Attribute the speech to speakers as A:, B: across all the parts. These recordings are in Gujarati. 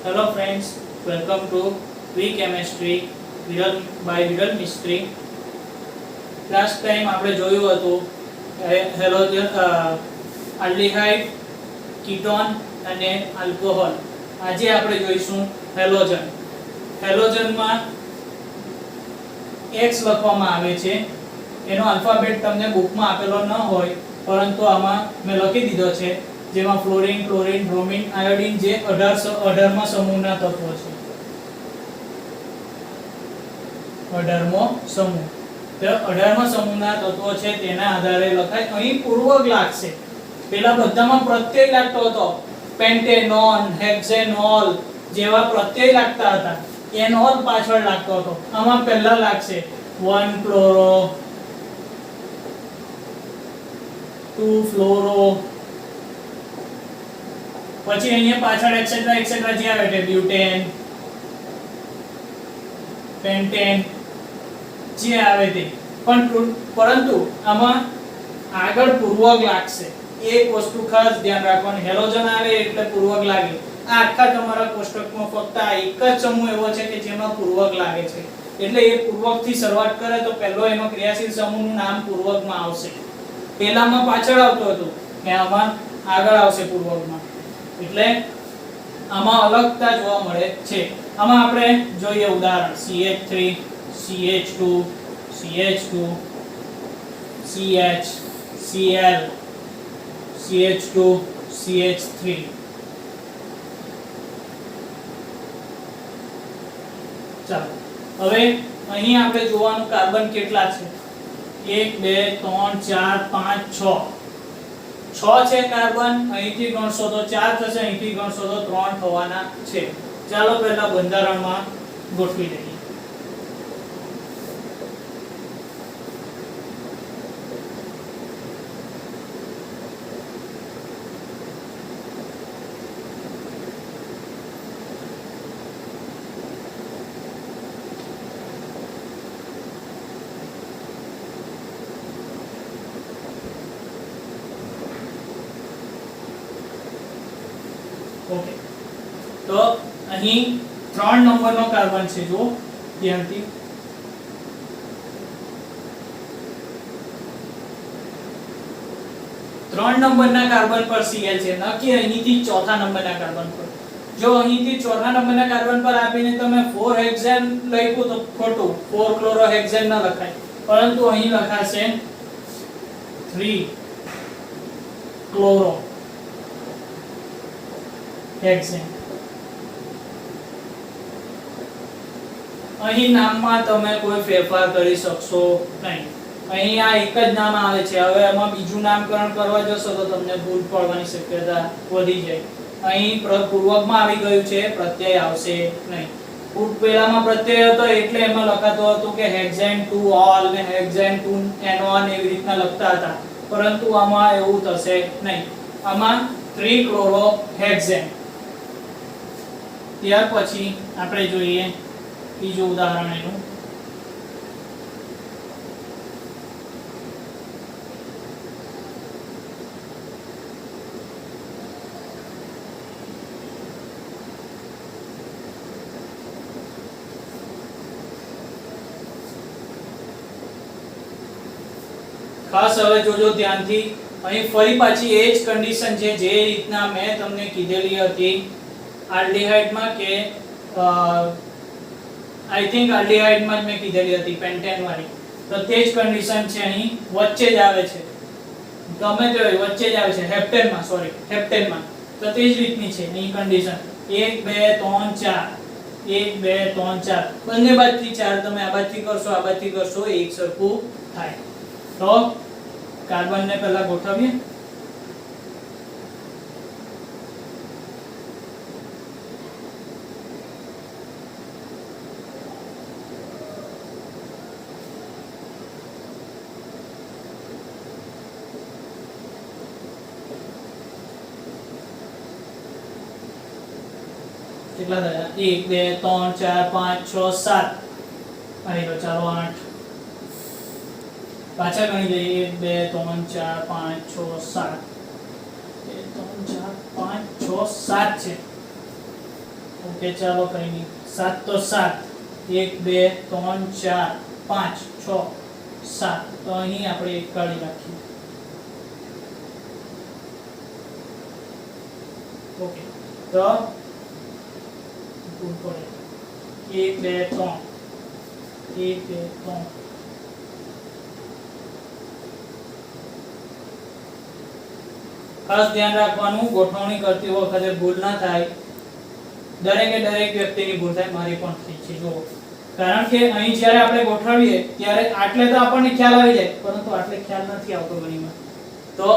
A: Hello friends, welcome to We Chemistry by Viral Mystery. Last time આપણે જોયું હતું હેલોજન આલ્ડીહાઇડ, કીટોન અને આલ્કોહોલ. આજે આપણે જોઈશું હેલોજન. હેલોજનમાં X લખવામાં આવે છે. એનો આલ્ફાબેટ તમને બુકમાં આપેલો ન હોય, પરંતુ આમાં મેં લખી દીધો છે, જેમાં ફ્લોરીન, ક્લોરીન, બ્રોમિન, આયોડીન જે 18મા સમૂહના તત્વો છે. 18મો સમૂહ. તો 18મા સમૂહના તત્વો છે તેના આધારે લખાય. અહીં પૂર્વક લાગશે. પેલા બધામાં પ્રત્યય લાગતો હતો. પેન્ટેનોન, હેક્ઝેનોલ જેવા પ્રત્યય લાગતા હતા. એનોલ પાછળ લાગતો હતો. આમાં પહેલા લાગશે 1 ક્લોરો, 2 ફ્લોરો, પછી અહીંયા પાછળ એક્સેટ્રા એક્સેટ્રા જે આવે છે બ્યુટેન, પેન્ટેન જે આવે તે. પરંતુ આમાં આગળ પૂર્વક લાગશે. એક વસ્તુ ખાસ ધ્યાન રાખવાની, હેલોજન આવે એટલે પૂર્વક લાગે. આ આખા તમારા કોષ્ટકમાં ફક્ત આ એક જ સમૂહ એવો છે કે જેમાં પૂર્વક લાગે છે. એટલે એ પૂર્વકથી શરૂઆત કરે તો પહેલો એનો ક્રિયાશીલ સમૂહનું નામ પૂર્વકમાં આવશે. પહેલામાં પાછળ આવતો હતો ને આમાં આગળ આવશે પૂર્વકમાં. એટલે આમાં અલગતા જોવા મળે છે. આમાં આપણે જોઈએ ઉદાહરણ CH3, CH2, CH2, CH, Cl, CH2, CH3. ચાલો હવે અહીં આપણે જોવાનું કાર્બન કેટલા છે. 1 2 3 4 5 6 છે કાર્બન. અહીંથી ગણશો તો 4 થશે, અહીંથી ગણશો તો 3 થવાના છે. ચાલો પહેલા બંધારણમાં ગોઠવી દઈએ. ઓકે, તો અહીં 3 નંબરનો કાર્બન છે. જો ધ્યાનથી, ત્રણ નંબરના કાર્બન પર Cl છે, નક્કી અહીંથી ચોથા નંબરના કાર્બન પર. જો અહીંથી ચોથા નંબરના કાર્બન પર આપીને તમે 4 હેક્ઝેન લખ્યું તો ખોટું, 4 ક્લોરોહેક્ઝેન ન લખાય, પરંતુ અહીં લખાશે 3 ક્લોરો હેક્ઝેન. અહીં નામમાં તમે કોઈ ફેરફાર કરી શકશો નહીં. અહીં આ એક જ નામ આવે છે. હવે એમાં બીજું નામકરણ કરવા જશો તો તમને ભૂલ પડવાની શક્યતા વધી જાય. અહીં પૂર્વકમાં આવી ગયું છે, પ્રત્યય આવશે નહીં. પેલામાં પ્રત્યય હતો એટલે એમાં લખાતું હતું કે હેક્ઝેન ટુ ઓલ ને હેક્ઝેન ટુ એનોન એવી રીતના લખતા હતા, પરંતુ આમાં એવું થશે નહીં. આમાં 3 ક્લોરોહેક્ઝેન. ત્યાર પછી આપણે જોઈએ બીજું ઉદાહરણ એનું. ખાસ હવે જોજો ધ્યાનથી. અહીં ફરી પાછી એ જ કન્ડિશન છે જે રીતના મેં તમને કીધેલી હતી આલ્ડીહાઇડમાં, કે આઈ થિંક આલ્ડીહાઇડમાં જ મેં કીધેલી હતી પેન્ટેન વાળી. તો તે જ કન્ડિશન છે અહીં વચ્ચે જ આવે છે. ગમે તે હોય વચ્ચે જ આવે છે. હેપ્ટેનમાં તો તે જ રીતની છે અહીં કન્ડિશન. 1 2 3 4, 1 2 3 4, બંને બાજુથી 4. તમે આ બાજુથી કરશો, આ બાજુથી કરશો, એક સરખું થાય. તો કાર્બનને પહેલા ગોઠવીએ. કેટલા થયા? 1 2 3 4 5 6 7. અહીં તો ચાલો 8. પાછા ગણી લઈએ. 1 2 3 4 5 6 7. 1 2 3 4 5 6 7 છે. ઓકે ચાલો કઈ નહીં 7 તો 7 1 2 3 4 5 6 7 તો અહીં આપણે એક કાઢી નાખીએ ઓકે તો ઉપર 1 2 3 1 2 3 ખાસ ધ્યાન રાખવાનું ગોઠવણી કરતી વખતે ભૂલ ના થાય દરેક વ્યક્તિની ભૂલ થાય મારી પણ થઈ છે જો કારણ કે અહીં જ્યારે આપણે ગોઠવીએ ત્યારે આટલે તો આપણને ખ્યાલ આવી જાય પરંતુ આટલે ખ્યાલ નથી આવતો ઘણીમાં તો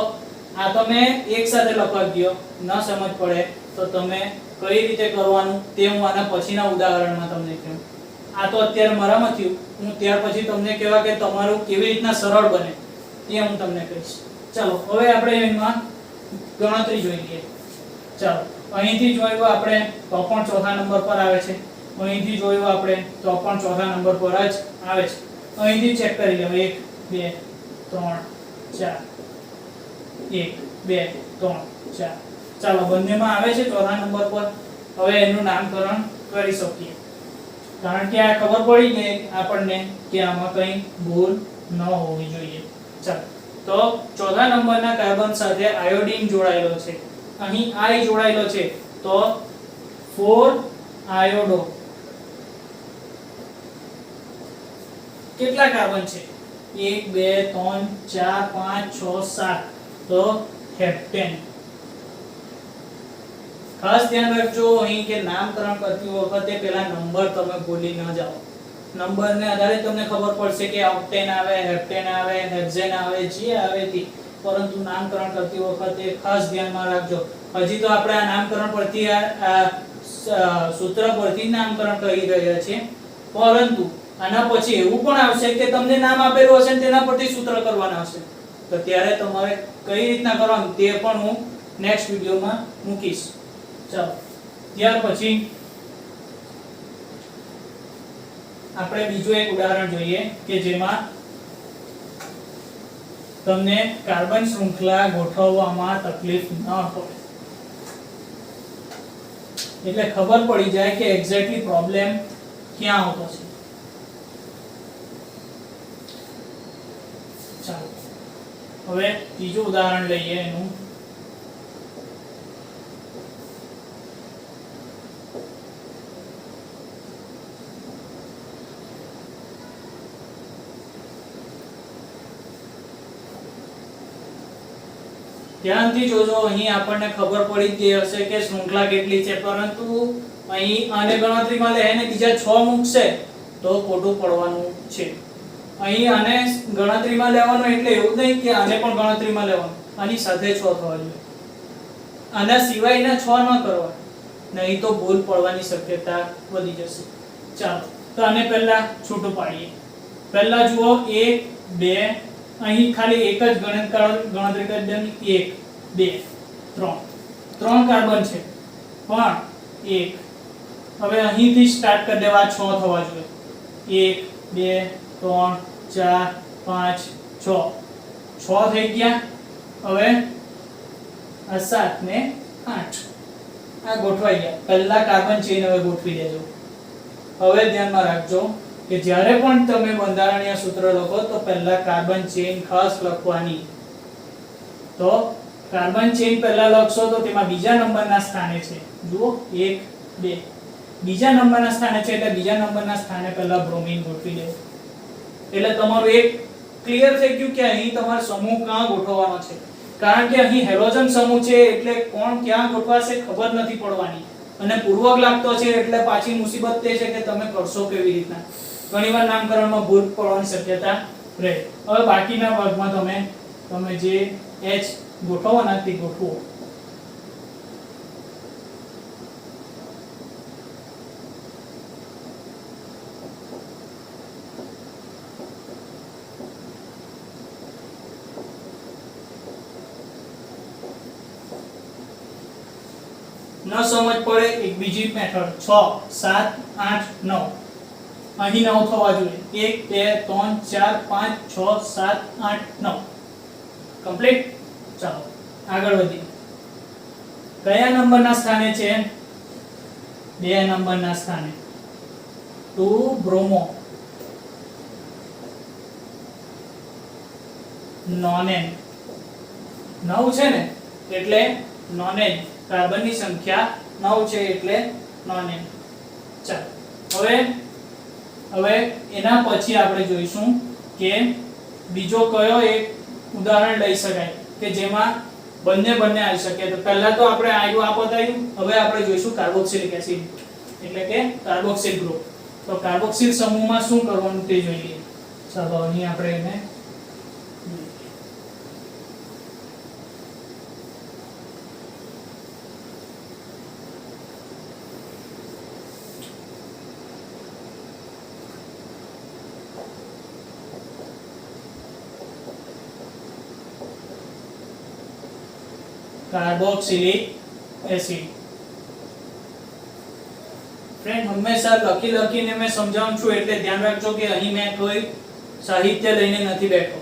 A: આ તમે એક સાથે લખવા દો ન સમજ પડે તો તમે કઈ રીતે કરવાનું તે હું આના પછીના ઉદાહરણમાં તમને કહું આ તો અત્યારે મારામાં થયું હું ત્યાર પછી તમને કહેવા કે તમારું કેવી રીતના સરળ બને એ હું તમને કહીશ ચાલો હવે આપણે એમાં ગણતરી જોઈ લઈએ ચાલો અહીંથી જોયું આપણે તો પણ ચોથા નંબર પર આવે છે અહીંથી જોયું આપણે તો પણ ચોથા નંબર પર જ આવે છે અહીંથી ચેક કરી લો 1 2 3 4 1 2 3 4 ચાલો બંનેમાં આવે છે ચોથા નંબર પર હવે એનું નામકરણ કરી શકીએ કારણ કે આ ખબર પડી ગઈ આપણને કે આમાં કંઈ ભૂલ ન હોવી જોઈએ ચાલો તો ચોથા નંબરના કાર્બન સાથે આયોડીન જોડાયેલો છે અહીં I જોડાયેલો છે તો 4 આયોડો કેટલા કાર્બન છે 1 2 3 4 5 6 7 તો હેપ્ટેન ખાસ ધ્યાન રાખજો અહીં કે નામકરણ કરતી વખતે પેલા નંબર તમે ભૂલી ન જાઓ નંબરને આધારે તમને ખબર પડશે કે ઓક્ટેન આવે હેપ્ટેન આવે હેક્ઝેન આવે જે આવે તે પરંતુ નામકરણ કરતી વખતે ખાસ ધ્યાનમાં રાખજો હજી તો આપણે આ નામકરણ પરથી આ સૂત્ર પરથી નામકરણ કરી રહ્યા છીએ પરંતુ આના પછી એવું પણ આવશે કે તમને નામ આપેલું હશે તેના પરથી સૂત્ર કરવાના હશે તો ત્યારે તમારે કઈ રીતના કરવાનું તે પણ હું નેક્સ્ટ વિડિયોમાં મૂકીશ ચાલો ત્યાર પછી આપણે બીજું એક ઉદાહરણ જોઈએ કે જેમાં તમને કાર્બન શૃંખલા ગોઠવવામાં તકલીફ ન પડે એટલે ખબર પડી જાય કે એક્ઝેક્ટલી પ્રોબ્લેમ ક્યાં આવતો છે ચાલો હવે ત્રીજું ઉદાહરણ લઈએ એનું ધ્યાનથી જોજો અહીં આપણને ખબર પડી ગઈ હશે કે શૃંખલા કેટલી છે પરંતુ અહીં આને ગણતરીમાં લે અને બીજા 6 મૂકશે તો ખોટું પડવાનું છે અહીં આને ગણતરીમાં લેવાનું એટલે એવું નહીં કે આને પણ ગણતરીમાં લેવાનું આની સાથે 6 થવા જોઈએ આના સિવાયના 6 ન કરવા નહીં તો ભૂલ પડવાની શક્યતા વધી જશે ચાલો તો આને પહેલા છૂટું પાડીએ પહેલા જુઓ 1 2 અહીં ખાલી એક જ ગણતરી કરી દેવાની 1 2 3 કાર્બન છે પણ 1 હવે અહીંથી સ્ટાર્ટ કરી દેવા 6 થવા જોઈએ 1 2 3 4 5 6 થઈ ગયા હવે આ 7 ને 8 આ ગોઠવાઈ ગયા પહેલા કાર્બન ચેન હવે ગોઠવી દેજો હવે ધ્યાનમાં રાખજો કે જ્યારે પણ તમે બંધારણીય સૂત્ર લખો તો પહેલા કાર્બન ચેન ખાસ લખવાની તો કાર્બન ચેન પહેલા લખશો તો તેમાં બીજા નંબરના સ્થાને છે જુઓ 1 2 બીજા નંબરના સ્થાને છે એટલે બીજા નંબરના સ્થાને પહેલા બ્રોમિન ગોઠવી દો એટલે તમારું એક ક્લિયર થઈ ગયું કે અહીં તમારો સમૂહ ક્યાં ગોઠવવાનો છે કારણ કે અહીં હેલોજન સમૂહ છે એટલે કોણ ક્યાં ગોઠવાશે ખબર નથી પડવાની અને પૂર્વક લાગતો છે એટલે પાછી મુસીબત તે છે કે તમે કરશો કેવી રીતના ઘણીવાર નામકરણમાં ભૂલ પડવાની શક્યતા રહે હવે બાકીના ભાગમાં તમે જે H ગોઠવવાના તે ગોઠવો ન સમજ પડે એક બીજી મેથડ 6 7 8 9 અહીં 9 થવા જોઈએ 1 2 3 4 5 6 7 8 9 કમ્પ્લીટ ચાલો આગળ વધીએ કયા નંબરના સ્થાને છે 2 નંબરના સ્થાને 2 બ્રોમો નોનેન 9 છે ને એટલે નોનેન, કાર્બનની સંખ્યા 9 છે એટલે નોનેન. ચાલો હવે એના પછી આપણે જોઈશું કે બીજો કયો એક ઉદાહરણ લઈ શકાય કે જેમાં બંને આવી શકે. તો પહેલા તો આપણે આયુ આ બતાવ્યું, હવે આપણે જોઈશું કાર્બોક્સિલિક એસિડ એટલે કે કાર્બોક્સિલ ગ્રુપ. તો કાર્બોક્સિલ સમૂહમાં શું કરવાનું તે જોઈએ. ચાલો અહીં આપણે એને કાર્બોક્સિલિક એસિડ. ફ્રેન્ડ હંમેશા લખીને મેં સમજાવું છું એટલે ધ્યાન રાખજો કે અહીં મેં કોઈ સાહિત્ય લઈને નથી બેઠો,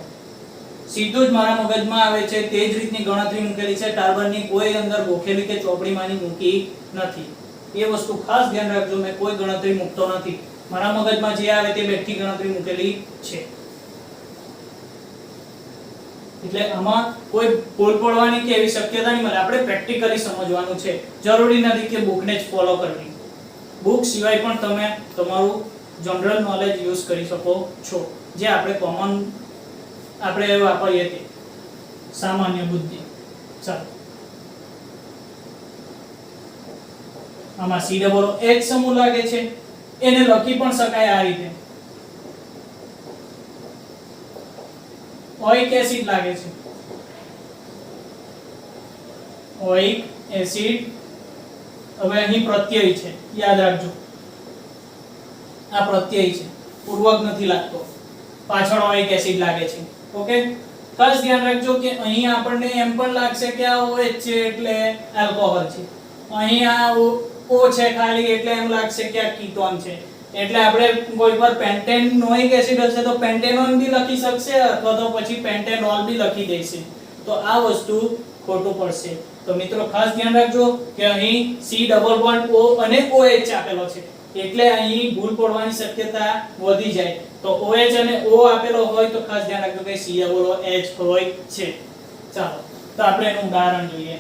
A: સીધું જ મારા મગજમાં આવે છે તે જ રીતની ગણતરી મૂકેલી છે. કાર્બનની કોઈ અંદર ગોખેલી કે ચોપડીમાંની મૂકી નથી. એ વસ્તુ ખાસ ધ્યાન રાખજો, મેં કોઈ ગણતરી મૂકતો નથી, મારા મગજમાં જે આવે તે બેઠી ગણતરી મૂકેલી છે. એટલે આમાં કોઈ ભૂલ પડવાની કે એવી શક્યતા નહીં મળે. આપણે પ્રેક્ટિકલી સમજવાનું છે, જરૂરી નથી કે બુકને જ ફોલો કરવી. બુક સિવાય પણ તમે તમારું જનરલ નોલેજ યુઝ કરી શકો છો, જે આપણે કોમન આપણે વાપરીએ તે સામાન્ય બુદ્ધિ. ચાલો આમાં COOH સમૂહ લાગે છે, એને લખી પણ શકાય આ રીતે. ઓઇક એસિડ લાગે છે, ઓઇક એસિડ. હવે અહીં પ્રત્યય છે, યાદ રાખજો આ પ્રત્યય છે, પૂર્વક નથી લાગતો, પાછળ ઓઇક એસિડ લાગે છે. ઓકે, ખાસ ધ્યાન રાખજો કે અહીં આપણને એમ પણ લાગશે કે આ OH છે એટલે આલ્કોહોલ છે, અહીં આ O છે ખાલી એટલે એમ લાગશે કે આ કીટોન છે. એટલે આપણે કોઈવાર પેન્ટેનોઇક એસિડ હશે તો પેન્ટેનોન બી લખી શકશે અથવા તો પછી પેન્ટેનોલ બી લખી દેશે, તો આ વસ્તુ ખોટું પડશે. તો મિત્રો ખાસ ધ્યાન રાખજો કે અહીં C ડબલ બોન્ડ O અને OH આપેલો છે એટલે અહીં ભૂલ પડવાની શક્યતા વધી જાય. તો OH અને O આપેલો હોય તો ખાસ ધ્યાન રાખજો કે COOH હોય છે. ચાલો તો આપણે એનું ઉદાહરણ જોઈએ.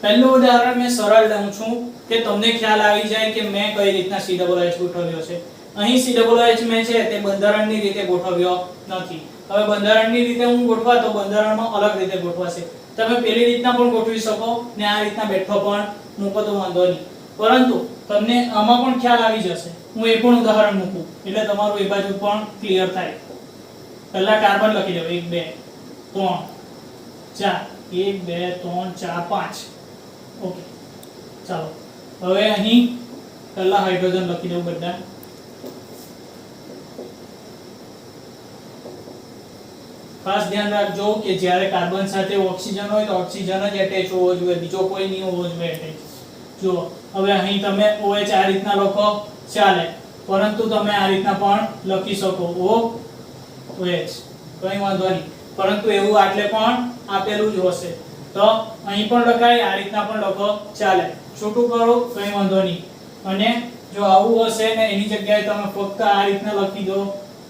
A: પહેલું ઉદાહરણ મેં સરળ લઉં છું કે તમને ખ્યાલ આવી જાય કે મેં કઈ રીતના COOH ગોઠવ્યો છે. અહીં COOH મેં છે તે બંધારણની રીતે ગોઠવ્યો નથી. હવે બંધારણની રીતે હું ગોઠવા તો બંધારણમાં અલગ રીતે ગોઠવાશે. તમે પેલી રીતના પણ ગોઠવી શકો ને આ રીતના બેઠો પણ મૂકો તો વાંધો નહીં, પરંતુ તમને આમાં પણ ખ્યાલ આવી જશે. હું એ પણ ઉદાહરણ મૂકું એટલે તમારું એ બાજુ પણ ક્લિયર થાય. પહેલા કાર્બન લખી દો 1 2 3 4 ઓકે. ચાલો હવે અહીં પહેલા હાઇડ્રોજન લખી દઉં બધા. ખાસ ધ્યાન રાખજો કે જ્યારે કાર્બન સાથે ઓક્સિજન હોય તો ઓક્સિજન જ એટેચ હોવો જોઈએ, બીજો કોઈ નહીં હોવો જોઈએ એટેચ. જો હવે અહીં તમે OH આ રીતના લખો ચાલે, પરંતુ તમે આ રીતના પણ લખી શકો OH, કઈ વાંધો નહીં, પરંતુ એવું આટલે પણ આપેલું જ હશે તો અહીં પણ લખાય, આ રીતના પણ લખો ચાલે. છૂટું કરો કઈ વાંધો નહીં. અને જો આવું હશે ને એની જગ્યાએ તમે ફક્ત આ રીતના લખી દો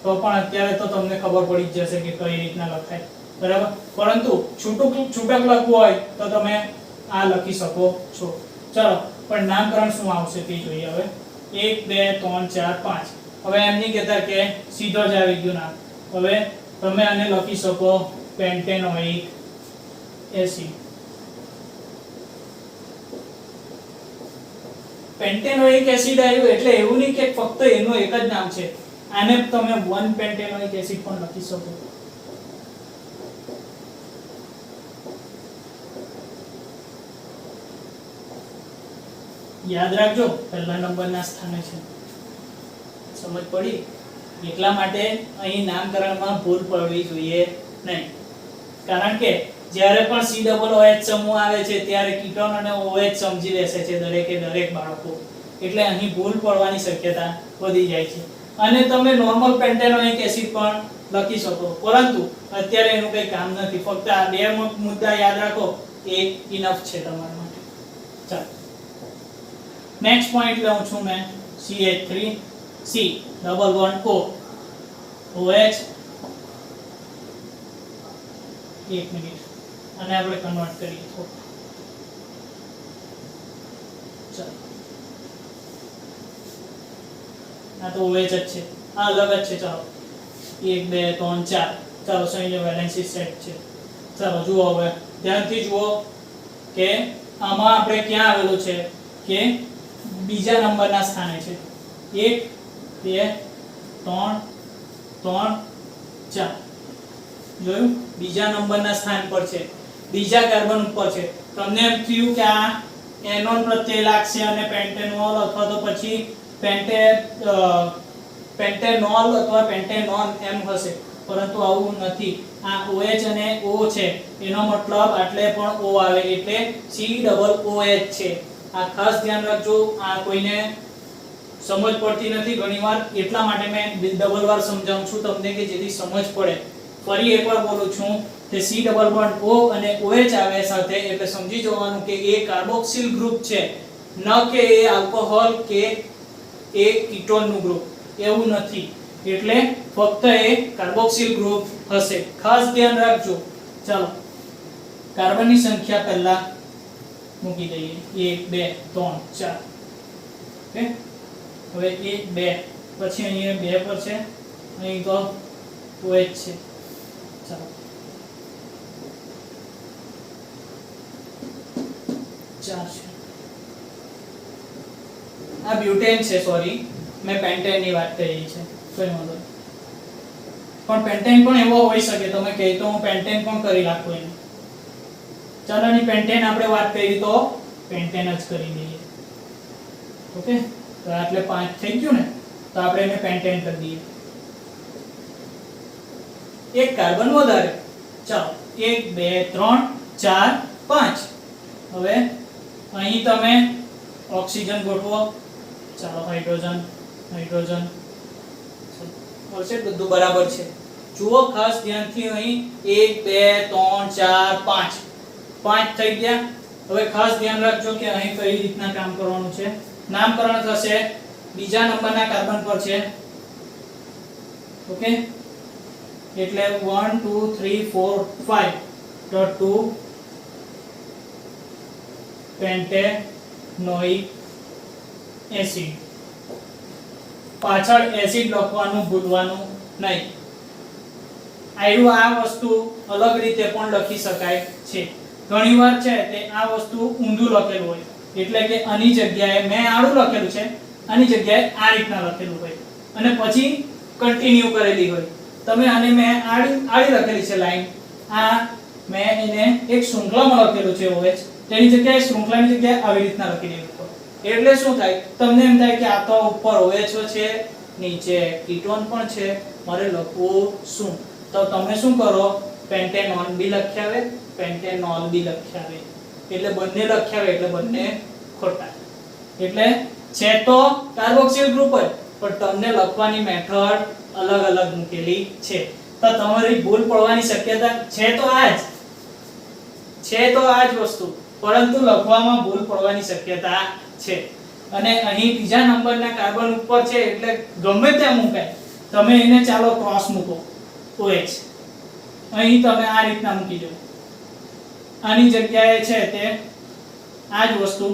A: તો પણ અત્યારે તો તમને ખબર પડી જ જશે કે કઈ રીતના લખાય, બરાબર. પરંતુ છૂટક લખવું હોય તો તમે આ લખી શકો છો. ચલો પણ નામકરણ શું આવશે તે જોઈએ. હવે 1 2 3 4 5. હવે એમ નહીં કહેતા કે સીધો જ આવી ગયું નામ. હવે તમે આને લખી શકો પેન્ટેનોઇક એસિડ. પેન્ટેનોઇક એસિડ આવ્યું એટલે એવું નહીં કે ફક્ત એનું એક જ નામ છે, આને તમે 1 પેન્ટેનોઇક એસિડ પણ લખી શકો. યાદ રાખજો પહેલા નંબરના સ્થાને છે. સમજ પડી? એટલા માટે અહીં નામકરણમાં ભૂલ પડવી જોઈએ નહીં, કારણ કે જ્યારે પણ COOH સમૂહ આવે છે ત્યારે કીટોન અને OH સમજી લેશે છે દરેકે દરેક બાળકો, એટલે અહીં ભૂલ પડવાની શક્યતા વધી જાય છે. અને તમે નોર્મલ પેન્ટેનોઇક એસિડ પણ લખી શકો, પરંતુ અત્યારે એનું કંઈ કામ નથી. ફક્ત આ બે મુદ્દા યાદ રાખો એ ઇનફ છે તમારા માટે. ચાલો નેક્સ્ટ પોઈન્ટ લઉં છું મેં CH3C double bond O OH. એક મિનિટ અને આપણે કન્વર્ટ કરીએ. ચાલો આ તો OH જ છે, આ અલગ જ છે. ચાલો 1 2 3 4 ચાલો સંયોજક વેલેન્સી સેટ છે. ચાલો જુઓ, હવે ધ્યાનથી જુઓ કે આમાં આપણે ક્યાં આવેલું છે કે બીજા નંબરના સ્થાને છે. 1 2 3 3 4 જોયું, બીજા નંબરના સ્થાન પર છે, બીજા કાર્બન ઉપર છે. તમને એમ થયું કે આ એનોન પ્રત્યય લાગશે અને પેન્ટેનોલ અથવા તો પછી પેન્ટેનોલ અથવા પેન્ટેનોન એમ હશે, પરંતુ આવું નથી. આ OH અને O છે, એનો મતલબ આટલે પણ O આવે એટલે COOH છે. આ ખાસ ધ્યાન રાખજો. આ કોઈને સમજ પડતી નથી ઘણીવાર, એટલા માટે મેં ડબલ વાર સમજાવું છું તમને કે જેથી સમજ પડે. ફરી એકવાર બોલું છું કે C ડબલ બોન્ડ O અને OH આવે સાથે એટલે સમજી જવાનું કે એ કાર્બોક્સિલ ગ્રુપ છે, ન કે એ આલ્કોહોલ કે એ કીટોન નું ગ્રુપ. એવું નથી, એટલે ફક્ત એ કાર્બોક્સિલ ગ્રુપ હશે. ખાસ ધ્યાન રાખજો. ચાલો કાર્બનની સંખ્યા પહેલા મૂકી દઈએ 1 2 3 4. ઓકે, હવે 1 2 પછી અહીંયા 2 પર છે, અહીં તો OH છે. ચાલો 4 છે. આ બ્યુટેન છે, સોરી મેં પેન્ટેન ની વાત કરી છે, કોઈ વાંધો નહીં. પણ પેન્ટેન પણ એવો હોઈ શકે, તમે કહે તો હું પેન્ટેન પણ કરી નાખું એને. ચાલો ની પેન્ટેન આપણે વાત કરી તો પેન્ટેન જ કરી દઈએ. ઓકે, તો એટલે 5 થઈ ગયું ને, તો આપણે એને પેન્ટેન કરી દઈએ. એક કાર્બન વધારે. ચાલો 1 2 3 4 5. હવે અહીં તમે ઓક્સિજન ગોઠવો. ચાલો હાઇડ્રોજન હાઇડ્રોજન ઓલસે બધું બરાબર છે. જુઓ ખાસ ધ્યાનથી, અહીં 1 2 3 4 5 થઈ ગયા. હવે ખાસ ધ્યાન રાખજો કે અહીં કઈ રીતના કામ કરવાનું છે. નામકરણ થશે, બીજા નંબરના કાર્બન પર છે. ઓકે, એટલે 1 2 3 4 5 તો 2 પેન્ટેનોઇક એસિડ. પાછળ એસિડ લખવાનું ભૂલવાનું નહીં. આ વસ્તુ અલગ રીતે પણ લખી શકાય છે. ઘણીવાર છે તે આ વસ્તુ ઊંધું લખેલું હોય, એટલે કે આની જગ્યાએ મેં આડું લખેલું છે, આની જગ્યાએ આ રીતના લખેલું હોય અને પછી કન્ટિન્યુ કરેલી હોય. તમે આને મેં આડી લખેલી છે લાઈન, આ મેં એને એક શૃંખલામાં લખેલું છે OH, તેની જગ્યાએ શૃંખલાની જગ્યાએ આવી રીતના લખી દીધું. એટલે શું થાય, તમને એમ થાય કે આ તો ઉપર OH છે, નીચે કીટોન પણ છે, મારે લખવું શું? તો તમે શું કરો, પેન્ટેનોન બી લખ્યાવે, પેન્ટેનોલ બી લખ્યાવે, એટલે બંને લખ્યાવે એટલે બંને ખોટા. એટલે છે તો કાર્બોક્સિલ ગ્રુપ જ, પણ તમને લખવાની મેથડ અલગ અલગ મૂકેલી છે. તો તમારી ભૂલ પડવાની શક્યતા છે તો આ જ વસ્તુ, પરંતુ લખવામાં ભૂલ પડવાની શક્યતા છે. અને અહીં બીજા નંબરના કાર્બન ઉપર છે એટલે ગમે ત્યાં મૂકાય, તમે એને ચાલો ક્રોસ મૂકો OH, અહીં તમે આ રીતના મૂકી દો, આની જગ્યાએ છે તે આ જ વસ્તુ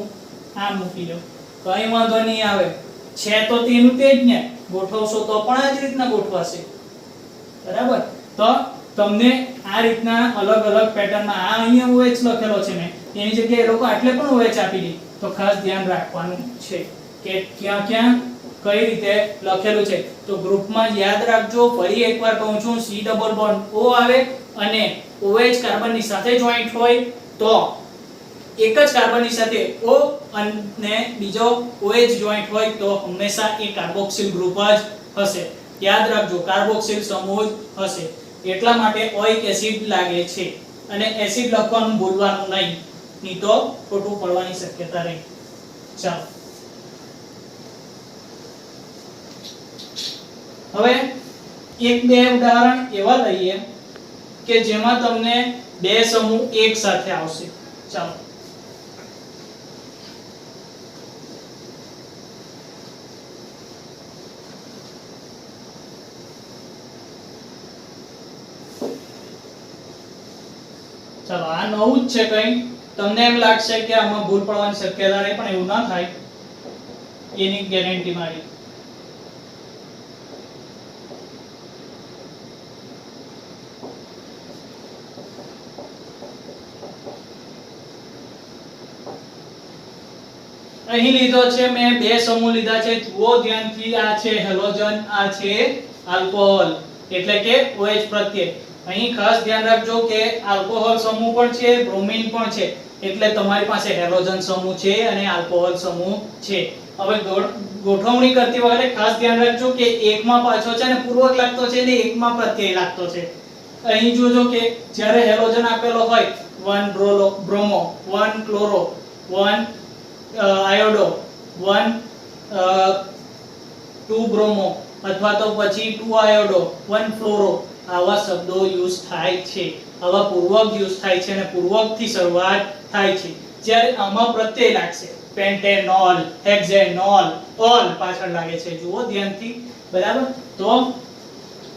A: આ મૂકી દો, કઈ વાંધો નહીં આવે. છે તો તેનું તે જ ને, ગોઠવશો તો પણ આ જ રીતના ગોઠવાશે. બરાબર, તો તમને આ રીતના અલગ અલગ પેટર્નમાં, આ અહીંયા OH લખેલો છે મેં, એની જગ્યાએ એ લોકો આટલે પણ OH આપી દે. તો ખાસ ધ્યાન રાખવાનું છે કે ક્યાં ક્યાં કઈ રીતે લખેલું છે. તો ગ્રુપમાં યાદ રાખજો, ફરી એકવાર કહું છું, C ડબલ બોન્ડ O આવે અને OH કાર્બનની સાથે જોઈન્ટ હોય તો એક જ કાર્બનની સાથે O અને બીજો OH જોઈન્ટ હોય તો હંમેશા એ કાર્બોક્સિલ ગ્રુપ જ હશે. યાદ રાખજો, કાર્બોક્સિલ સમૂહ હશે. એટલા માટે ઓઇક એસિડ લાગે છે અને એસિડ લખવાનું ભૂલવાનું નહીં તો ખોટું પડવાની શક્યતા રહે. ચાલો હવે એક બે ઉદાહરણ એવા લઈએ કે જેમાં તમને બે સમૂહ એક સાથે આવશે. ચાલો ચાલો આ નવું જ છે કઈ. તમને એમ લાગશે કે આમાં ભૂલ પડવાની શક્યતા રહે, પણ એવું ના થાય એની ગેરંટી મારી. અહીં લીધો છે મેં બે સમૂહ લીધા છે. જુઓ ધ્યાનથી, આ છે હેલોજન, આ છે આલ્કોહોલ એટલે કે OH પ્રત્યય. અહીં ખાસ ધ્યાન રાખજો કે આલ્કોહોલ સમૂહ પણ છે, બ્રોમિન પણ છે, એટલે તમારી પાસે હેલોજન સમૂહ છે અને આલ્કોહોલ સમૂહ છે. હવે ગોઠવણી કરતી વખતે ખાસ ધ્યાન રાખજો કે એકમાં પાછો છે ને પૂર્વક લાગતો છે ને એકમાં પ્રત્યય લાગતો છે. અહીં જોજો કે જ્યારે હેલોજન આપેલો હોય 1 બ્રોમો, 1 ક્લોરો, 1 આયોડો, 1 2 બ્રોમો અથવા તો પછી 2 આયોડો, 1 ફ્લોરો, આવા શબ્દો યુઝ થાય છે. આવા પૂર્વક યુઝ થાય છે અને પૂર્વકથી શરૂઆત થાય છે. જ્યારે આમાં પ્રત્યય લાગશે પેન્ટેનોલ, હેક્ઝેનોલ, ઓલ પાછળ લાગે છે. જુઓ ધ્યાનથી, બરાબર. તો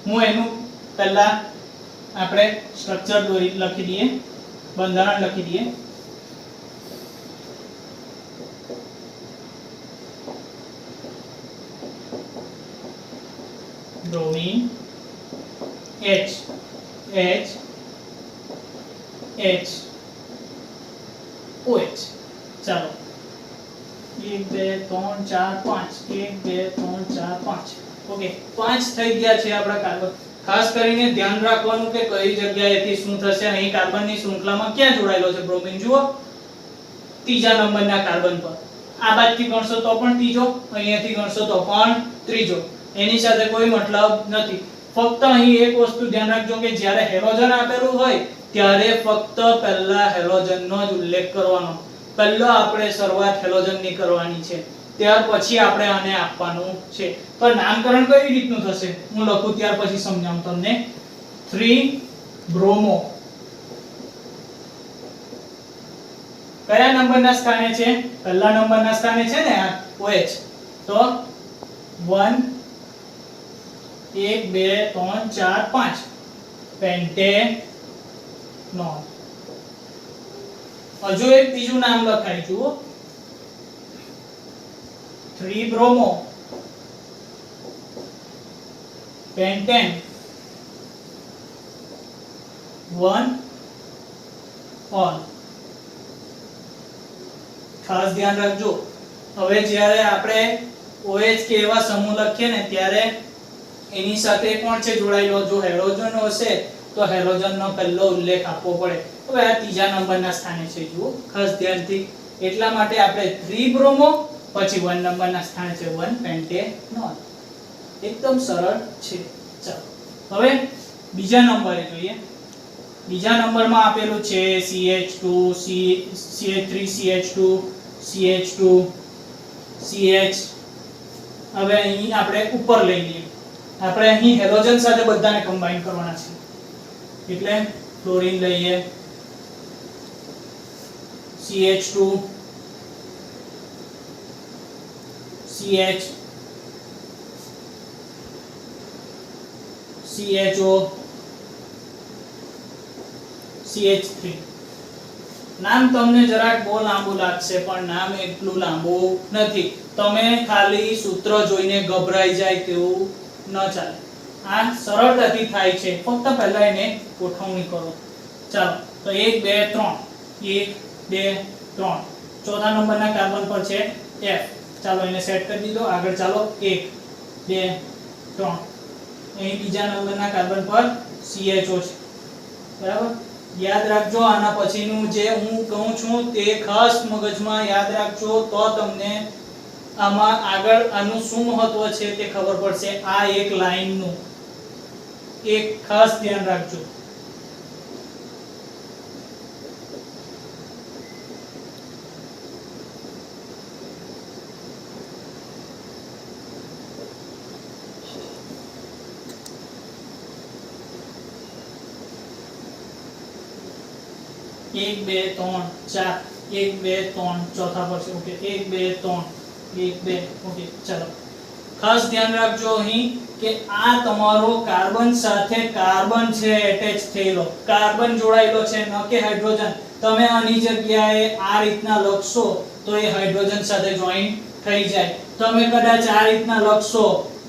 A: હું એનું પહેલા આપણે સ્ટ્રક્ચર લખી દઈએ, બંધારણ લખી દઈએ. Bromine H H H OH. ચાલો 1 2 3 4 5, 1 2 3 4 5. ઓકે, 5 થઈ ગયા છે આપણા કાર્બન. ખાસ કરીને ધ્યાન રાખવાનું કે કઈ જગ્યાએથી શું થશે. અહીં કાર્બનની શૃંખલામાં ક્યાં જોડાયેલો છે બ્રોમિન? જુઓ ત્રીજા નંબરના કાર્બન પર. આ બાજુથી ગણશો તો પણ ત્રીજો, અહીંયાથી ગણશો તો પણ ત્રીજો. એની સાથે કોઈ મતલબ નથી. ફક્ત અહીં એક વસ્તુ ધ્યાન રાખજો કે જ્યારે હેલોજન આપેલું હોય ત્યારે ફક્ત પહેલા હેલોજનનો જ ઉલ્લેખ કરવાનો. પહેલા આપણે શરૂઆત હેલોજનની કરવાની છે, ત્યાર પછી આપણે આને આપવાનું છે. તો નામકરણ કઈ રીતનું થશે હું લખું ત્યાર પછી સમજાવું તમને. 3 બ્રોમો કયા નંબરના સ્થાને છે? પહેલા નંબરના સ્થાને છે ને આ OH. તો 1 1 2 3 4 5 પેન્ટેનોલ. હજુ એક બીજું નામ લખાય. જુઓ 3 બ્રોમો પેન્ટેન 1 ઓલ. ખાસ ધ્યાન રાખજો, હવે જ્યારે આપણે OH કે એવા સમૂહ લખીએ ને ત્યારે એની સાથે કોણ છે જોડાયેલો? જો હેલોજન હશે તો હેલોજનનો પહેલો ઉલ્લેખ આપવો પડે. હવે આ ત્રીજા નંબરના સ્થાને છે. જુઓ ખાસ ધ્યાનથી, એટલા માટે આપણે 3 બ્રોમો પછી 1 નંબરના સ્થાને છે 1 પેન્ટેનોલ. એકદમ સરળ છે. ચાલો હવે બીજા નંબરે જોઈએ. બીજા નંબરમાં આપેલું છે CH2, CH3CH2, CH2, CH. હવે અહીં આપણે ઉપર લઈ લઈએ. આપણે અહીં હેલોજન સાથે બધાને કમ્બાઈન કરવાના છે, એટલે ક્લોરીન લઈએ, CH2, CH, CHO, CH3. નામ તમને જરાક બહુ લાંબુ લાગશે પણ નામ એટલું લાંબુ નથી. તમે ખાલી સૂત્ર જોઈને ગભરાઈ જાય તેવું ન ચાલે. આ સરળતાથી થાય છે, ફક્ત પહેલા એને ગોઠવણી કરો. ચાલો તો 1 2 3, 1 2 3. ચોથા નંબરના કાર્બન પર છે F. ચાલો એને સેટ કરી દીધો. આગળ ચાલો 1 2 3. અહીં બીજા નંબરના કાર્બન પર CHO છે, બરાબર. યાદ રાખજો, આના પછીનું જે હું કહું છું તે ખાસ મગજમાં યાદ રાખજો, તો તમને આમાં આગળ આનું શું મહત્વ છે તે ખબર પડશે. આ એક લાઈનનું એક ખાસ ધ્યાન રાખજો. 1 2 3 4 1 2 3 ચોથા પર છે ઓકે 1 2 3 1 2 ઓકે ચાલો ખાસ ધ્યાન રાખજો અહીં કે આ તમારો કાર્બન સાથે કાર્બન છે એટેચ થયેલો કાર્બન જોડાયેલો છે ન કે હાઇડ્રોજન તમે આની જગ્યાએ આ રીતના લખશો તો એ હાઇડ્રોજન સાથે જોઈન થઈ જાય તમે કદાચ આ રીતના લખશો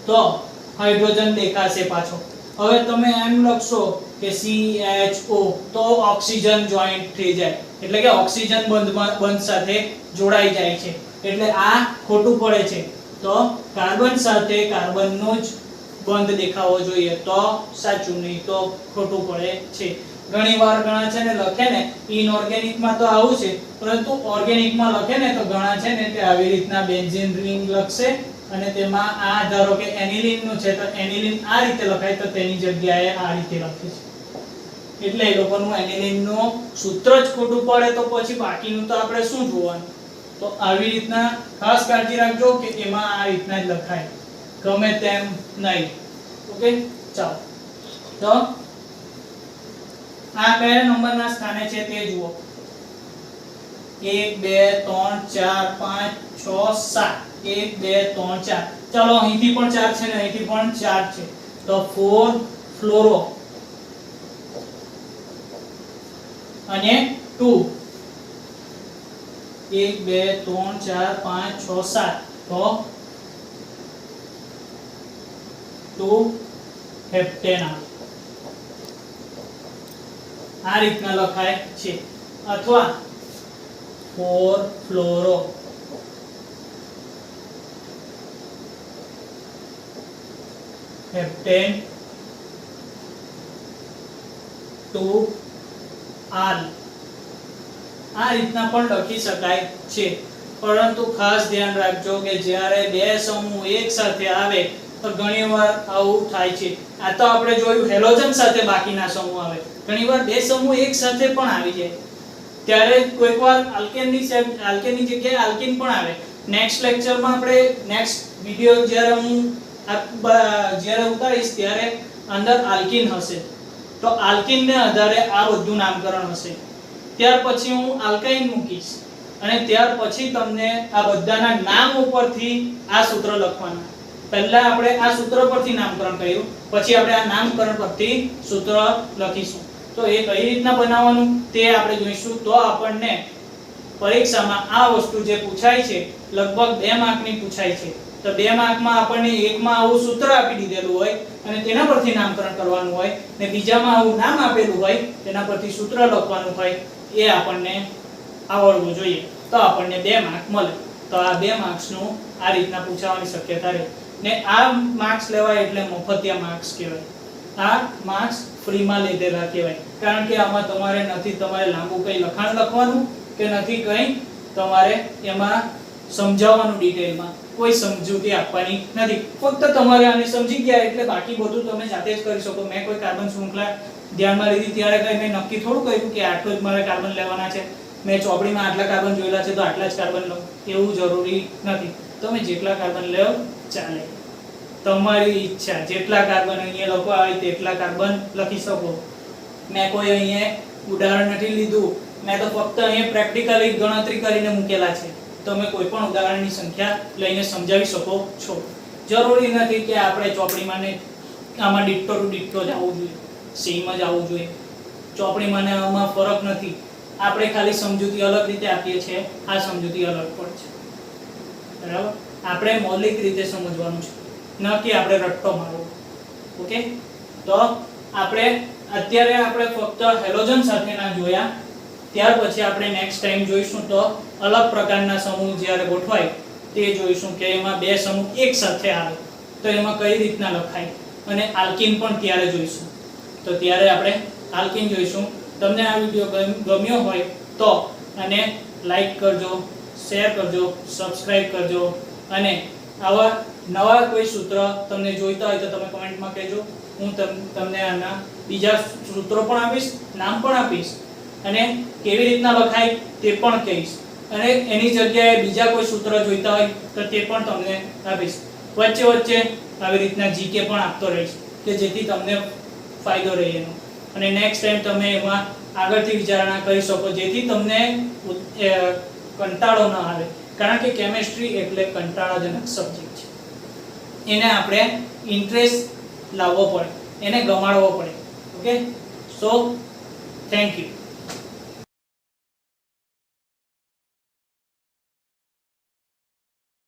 A: તો હાઇડ્રોજન દેખાશે પાછો હવે તમે એમ લખશો કે CHO તો ઓક્સિજન જોઈન્ટ થઈ જાય એટલે કે ઓક્સિજન બંધ સાથે જોડાઈ જાય છે એટલે આ ખોટું પડે છે તો કાર્બન સાથે કાર્બનનો જ બંધ દેખાવો જોઈએ તો સાચું નહીં તો ખોટું પડે છે ઘણીવાર ઘણા છે ને લખે ને ઇનઓર્ગેનિક માં તો આવું છે પરંતુ ઓર્ગેનિક માં લખે ને તો ઘણા છે ને તે આવી રીતના બેન્ઝીન રિંગ લખશે અને તેમાં આ ધારો કે એનિલિન નું છે તો એનિલિન આ રીતે લખાય તો તેની જગ્યાએ આ રીતે લખે છે એટલે એ લોકોનું એનિલિન નું સૂત્ર જ ખોટું પડે તો પછી બાકીનું તો આપણે શું જોવાનું તો આવી રીતના ખાસ કાળજી રાખજો કે એમાં આ રીતના જ લખાય ગમે તેમ નહીં ઓકે ચાલો તો આ કયા નંબરના સ્થાને છે તે જુઓ 1 2 3 4 5 6 7 1 2 3 4 ચાલો અહીંથી પણ 4 છે ને અહીંથી પણ 4 છે તો 4 ફ્લોરો અને 2 1 2 3 4 5 6 7 તો 2 હેપ્ટેન આ રીતના લખાય છે અથવા 4 ફ્લોરો હેપ્ટેન 2 આલ આ રીતના પણ લખી શકાય છે પરંતુ ખાસ ધ્યાન રાખજો કે જ્યારે બે સમૂહ એક સાથે આવે તો ઘણીવાર આવું થાય છે આ તો આપણે જોયું હેલોજન સાથે બાકીના સમૂહ આવે ઘણીવાર બે સમૂહ એક સાથે પણ આવી જાય ત્યારે કોઈકવાર આલ્કેનની જગ્યાએ આલ્કીન પણ આવે નેક્સ્ટ લેક્ચરમાં આપણે નેક્સ્ટ વિડિયો જ્યારે ઉતારીશ ત્યારે અંદર આલ્કીન હશે તો આલ્કીનને આધારે આ બધું નામકરણ હશે ત્યાર પછી હું આલ્કાઇન મૂકીશ અને ત્યાર પછી તમને આ બધાના નામ ઉપરથી આ સૂત્ર લખવાના પહેલા આપણે આ સૂત્ર પરથી નામકરણ કર્યું પછી આપણે આ નામકરણ પરથી સૂત્ર લખીશું તો એ કઈ રીતના બનાવવાનું તે આપણે જોઈશું તો આપણને પરીક્ષામાં આ વસ્તુ જે પૂછાય છે લગભગ 2 માર્કની પૂછાય છે તો 2 માર્કમાં આપણને એકમાં આવું સૂત્ર આપી દીધેલું હોય અને તેના પરથી નામકરણ કરવાનું હોય ને બીજામાં આવું નામ આપેલું હોય તેના પરથી સૂત્ર લખવાનું હોય એ આપણને આવડવું જોઈએ તો આપણને 2 માર્ક મળે તો આ 2 માર્ક્સનું આ રીતના પૂછાવાની શક્યતા રહે ને આ માર્ક્સ લેવાય એટલે મફતિયા માર્ક્સ કહેવાય આ માર્ક્સ ફ્રીમાં લીધેલા કહેવાય કારણ કે આમાં તમારે નથી તમારે લાંબુ કંઈ લખાણ લખવાનું કે નથી કંઈ તમારે એમાં સમજાવવાનું ડિટેલમાં કોઈ સમજૂતી આપવાની નથી ફક્ત તમારે આને સમજી ગયા એટલે બાકી બધું તમે જાતે જ કરી શકો મેં કોઈ કાર્બન શૃંખલા ધ્યાનમાં લીધી ત્યારે કંઈ મેં નક્કી થોડું કર્યું કે આટલું જ મારે કાર્બન લેવાના છે મેં ચોપડીમાં આટલા કાર્બન જોયેલા છે તો આટલા જ કાર્બન લઉં એવું જરૂરી નથી તમે જેટલા કાર્બન લેવો ચાલે તમારી ઈચ્છા જેટલા કાર્બન અહીંયા લખવા હોય તેટલા કાર્બન લખી શકો મેં કોઈ અહીંયા ઉદાહરણ નથી લીધું મેં તો ફક્ત અહીંયા પ્રેક્ટિકલી ગણતરી કરીને મૂકેલા છે તમે કોઈ પણ ઉદાહરણની સંખ્યા લઈને સમજાવી શકો છો જરૂરી નથી કે આપણે ચોપડીમાં ને આમાં ડિટ્ટો ટુ ડિટ્ટો જ આવવું જોઈએ સેમ જ આવવું જોઈએ ચોપડીમાં ને આમાં ફરક નથી આપણે ખાલી સમજૂતી અલગ રીતે આપીએ છીએ આ સમજૂતી અલગ પડે છે બરાબર આપણે મૌલિક રીતે સમજવાનું છે ન કે આપણે રટ્ટો મારવો ઓકે તો આપણે અત્યારે આપણે ફક્ત હેલોજન સાથેના જોયા ત્યાર પછી આપણે નેક્સ્ટ ટાઈમ જોઈશું તો અલગ પ્રકારના સમૂહ જ્યારે ગોઠવાય તે જોઈશું કે એમાં બે સમૂહ એક સાથે આવે તો એમાં કઈ રીતના લખાય અને આલ્કીન પણ ત્યારે જોઈશું તો ત્યારે આપણે આલ્કીન જોઈશું તમને આ વિડિયો ગમ્યો હોય તો અને લાઈક કરજો શેર કરજો સબસ્ક્રાઇબ કરજો અને આવા નવા કોઈ સૂત્ર તમને જોઈતા હોય તો તમે કમેન્ટમાં કહેજો હું તમને આના બીજા સૂત્રો પણ આપીશ નામ પણ આપીશ અને કેવી રીતના લખાય તે પણ કહીશ અને એની જગ્યાએ બીજા કોઈ સૂત્ર જોઈતા હોય તો તે પણ તમને આપીશ વચ્ચે વચ્ચે આવી રીતના જીકે પણ આપતો રહીશ કે જેથી તમને ફાયદો રહે એનો અને નેક્સ્ટ ટાઈમ તમે એમાં આગળથી વિચારણા કરી શકો, જેથી તમને કંટાળો ન આવે, કારણ કે કેમેસ્ટ્રી એટલે કંટાળાજનક સબ્જેક્ટ છે. એને આપણે ઇન્ટરેસ્ટ લાવવો પડે, એને ગમાડવો પડે. Okay, so thank you.